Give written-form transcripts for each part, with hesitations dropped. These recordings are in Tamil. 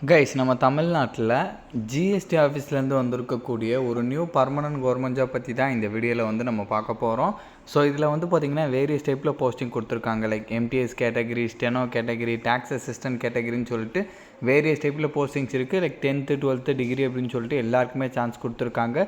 கைஸ், நம்ம தமிழ்நாட்டில் ஜிஎஸ்டி ஆஃபீஸ்லேருந்து வந்திருக்கக்கூடிய ஒரு நியூ பர்மனன்ட் கவர்மெண்ட் ஜாப் பற்றி தான் இந்த வீடியோவில் வந்து நம்ம பார்க்க போகிறோம். ஸோ இதில் வந்து பார்த்திங்கன்னா வேரியஸ் டைப்பில் போஸ்டிங் கொடுத்துருக்காங்க. Like MTS category, steno category, tax assistant கேட்டகரின்னு சொல்லிட்டு வேரியஸ் டைப்பில் போஸ்டிங்ஸ் இருக்குது. லைக் 10th 12th டிகிரி அப்படின்னு சொல்லிட்டு எல்லாருக்குமே சான்ஸ் கொடுத்துருக்காங்க.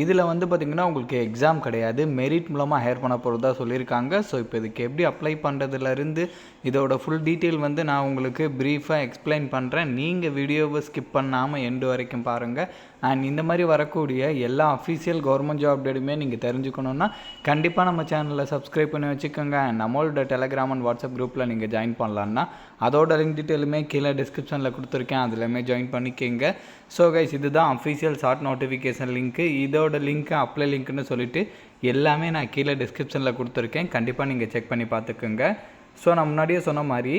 இதில் வந்து பார்த்திங்கன்னா உங்களுக்கு எக்ஸாம் கிடையாது, மெரிட் மூலமாக ஹையர் பண்ண போகிறதா சொல்லியிருக்காங்க. ஸோ இப்போ இதுக்கு எப்படி அப்ளை பண்ணுறதுலேருந்து இதோட ஃபுல் டீட்டெயில் வந்து நான் உங்களுக்கு ப்ரீஃபாக எக்ஸ்பிளைன் பண்ணுறேன். நீங்கள் வீடியோவை ஸ்கிப் பண்ணாமல் எண்டு வரைக்கும் பாருங்கள். அண்ட் இந்த மாதிரி வரக்கூடிய எல்லா அஃபீஷியல் கவர்மெண்ட் ஜாப் அப்டேட்டுமே நீங்கள் தெரிஞ்சுக்கணுன்னா கண்டிப்பாக நம்ம சேனலில் சப்ஸ்கிரைப் பண்ணி வச்சுக்கோங்க. அண்ட் நம்மளோட டெலகிராம் அண்ட் வாட்ஸ்அப் குரூப்பில் நீங்கள் ஜாயின் பண்ணலான்னா அதோட லிங்க் டீட்டெயிலுமே கீழே டிஸ்கிரிப்ஷனில் கொடுத்துருக்கேன், அதிலுமே ஜாயின் பண்ணிக்கோங்க. ஸோ கைஸ், இதுதான் அஃபீஷியல் ஷார்ட் நோட்டிஃபிகேஷன் லிங்க்கு. இதோட லிங்க்கு அப்ளை லிங்க்னு சொல்லிவிட்டு எல்லாமே நான் கீழே டிஸ்கிரிப்ஷனில் கொடுத்துருக்கேன், கண்டிப்பாக நீங்கள் செக் பண்ணி பார்த்துக்குங்க. ஸோ நான் முன்னாடியே சொன்ன மாதிரி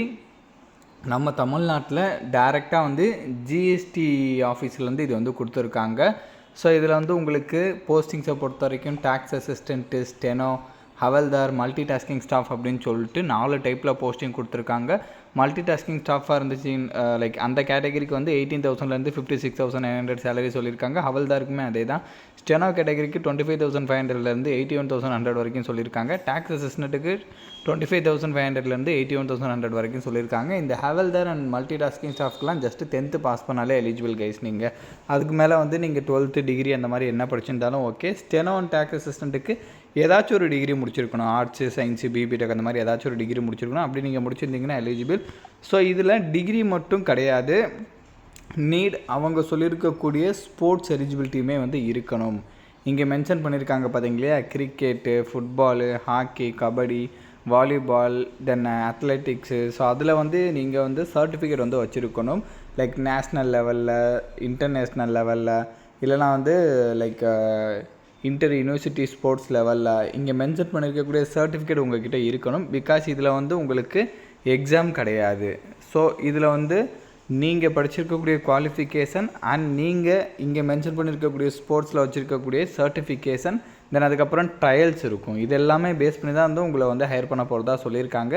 நம்ம தமிழ்நாட்டில் டைரெக்டாக வந்து ஜிஎஸ்டி ஆஃபீஸ்லேருந்து இது வந்து கொடுத்துருக்காங்க. ஸோ இதில் வந்து உங்களுக்கு போஸ்டிங்ஸை பொறுத்த வரைக்கும் டேக்ஸ் அசிஸ்டண்ட்டு, ஸ்டெனோ, ஹவல்தார், மல்டி டாஸ்கிங் ஸ்டாஃப் அப்படின்னு சொல்லிட்டு 4 டைப்பில் போஸ்டிங் கொடுத்துருக்காங்க. மல்டி டாஸ்கிங் ஸ்டாஃபாக இருந்துச்சு லைக் அந்த கேட்டகரிக்கு வந்து 18,000லேருந்து 56,900 சேலரி சொல்லியிருக்காங்க. ஹவல்தாருக்குமே அதே தான். ஸ்டெனோ கேட்டகரிக்கு 25,500லேருந்து 81,100 வரைக்கும் சொல்லியிருக்காங்க. டேக்ஸ் அசிஸ்டண்ட்டுக்கு 25,500லேருந்து 81,100 வரைக்கும் சொல்லியிருக்காங்க. இந்த ஹவல்தார் அண்ட் மல்டி டாஸ்கிங் ஸ்டாஃப்க்குலாம் ஜஸ்ட்டு 10th பாஸ் பண்ணாலே எலிஜிபிள் கைஸ். நீங்கள் அதுக்கு மேலே வந்து நீங்கள் 12th டிகிரி அந்த மாதிரி என்ன படிச்சிருந்தாலும் ஓகே. ஸ்டெனோ அண்ட் டேக்ஸ் அசிஸ்டண்ட்டுக்கு ஏதாச்சும் ஒரு டிகிரி முடிச்சிருக்கணும். ஆர்ட்ஸு, சயின்ஸு, பிபிடெக் அந்த மாதிரி ஏதாச்சும் ஒரு டிகிரி முடிச்சிருக்கணும். அப்படி நீங்கள் முடிச்சிருந்தீங்கன்னா எலிஜிபிள். ஸோ இதில் டிகிரி மட்டும் கிடையாது, நீட் அவங்க சொல்லியிருக்கக்கூடிய ஸ்போர்ட்ஸ் எலிஜிபிலிட்டியுமே வந்து இருக்கணும். இங்கே மென்ஷன் பண்ணியிருக்காங்க பார்த்தீங்களா, cricket, football, hockey, kabaddi, volleyball, then athletics. So அதில் வந்து நீங்கள் வந்து சர்டிஃபிகேட் வந்து வச்சுருக்கணும். லைக் நேஷ்னல் லெவலில், இன்டர்நேஷ்னல் லெவலில், இல்லைனா வந்து லைக் இன்டர் யூனிவர்சிட்டி ஸ்போர்ட்ஸ் லெவலில் இங்கே மென்ஷன் பண்ணியிருக்கக்கூடிய சர்டிஃபிகேட் உங்கள்கிட்ட இருக்கணும். பிகாஸ் இதில் வந்து உங்களுக்கு எக்ஸாம் கிடையாது. ஸோ இதில் வந்து நீங்கள் படிச்சிருக்கக்கூடிய குவாலிஃபிகேஷன் அண்ட் நீங்கள் இங்கே மென்ஷன் பண்ணியிருக்கக்கூடிய ஸ்போர்ட்ஸில் வச்சுருக்கக்கூடிய சர்டிஃபிகேஷன், தென் அதுக்கப்புறம் ட்ரையல்ஸ் இருக்கும். இது எல்லாமே பேஸ் பண்ணி தான் வந்து உங்களை வந்து ஹையர் பண்ண போகிறதா சொல்லியிருக்காங்க.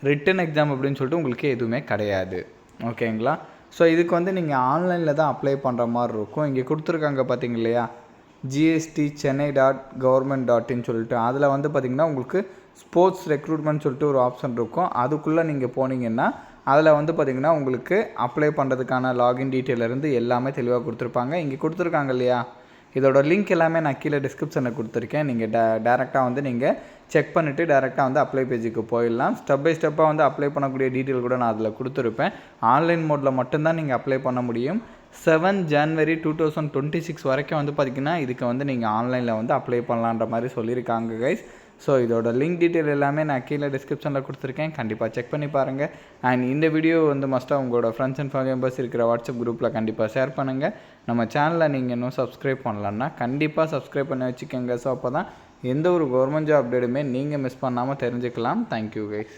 ரிட்டன் எக்ஸாம் அப்படின்னு சொல்லிட்டு உங்களுக்கு எதுவுமே கிடையாது. ஓகேங்களா? ஸோ இதுக்கு வந்து நீங்கள் ஆன்லைனில் தான் அப்ளை பண்ணுற மாதிரி இருக்கும். இங்கே கொடுத்துருக்காங்க பார்த்தீங்க இல்லையா, gst.chennai.government.in சொல்லிட்டு, அதில் வந்து பார்த்திங்கன்னா உங்களுக்கு ஸ்போர்ட்ஸ் ரெக்ரூட்மெண்ட் சொல்லிட்டு ஒரு ஆப்ஷன் இருக்கும். அதுக்குள்ளே நீங்கள் போனீங்கன்னா அதில் வந்து பார்த்திங்கன்னா உங்களுக்கு அப்ளை பண்ணுறதுக்கான லாகின் டீட்டெயிலிருந்து எல்லாமே தெளிவாக கொடுத்துருப்பாங்க. இங்கே கொடுத்துருக்காங்க இல்லையா, இதோட லிங்க் எல்லாமே நான் கீழே டிஸ்கிரிப்ஷனில் கொடுத்துருக்கேன். நீங்கள் டேரெக்டாக வந்து நீங்கள் செக் பண்ணிவிட்டு டேரெக்டாக வந்து அப்ளை பேஜுக்கு போயிடலாம். ஸ்டெப் பை ஸ்டெப்பாக வந்து அப்ளை பண்ணக்கூடிய டீட்டெயில் கூட நான் அதில் கொடுத்துருப்பேன். ஆன்லைன் மோடில் மட்டும்தான் நீங்கள் அப்ளை பண்ண முடியும். 7 January 2026 வரைக்கும் வந்து பார்த்திங்கன்னா இதுக்கு வந்து நீங்கள் ஆன்லைனில் வந்து அப்ளை பண்ணலான்ற மாதிரி சொல்லியிருக்காங்க கைஸ். ஸோ இதோட லிங்க் டீட்டெயில் எல்லாமே நான் கீழே டிஸ்கிரிப்ஷனில் கொடுத்துருக்கேன், கண்டிப்பாக செக் பண்ணி பாருங்கள். அண்ட் இந்த வீடியோ வந்து மஸ்ட்டாக உங்களோட ஃப்ரெண்ட்ஸ் அண்ட் ஃபேமிலி மெம்பர்ஸ் இருக்கிற வாட்ஸ்அப் குரூப்பில் கண்டிப்பாக ஷேர் பண்ணுங்கள். நம்ம சேனலை நீங்கள் இன்னும் சப்ஸ்கிரைப் பண்ணலான்னா கண்டிப்பாக சப்ஸ்கிரைப் பண்ணி வச்சுக்கோங்க. ஸோ அப்போ தான் எந்த ஒரு கவர்மெண்ட் ஜாப் அப்டேட்டுமே நீங்கள் மிஸ் பண்ணாமல் தெரிஞ்சுக்கலாம். Thank you guys.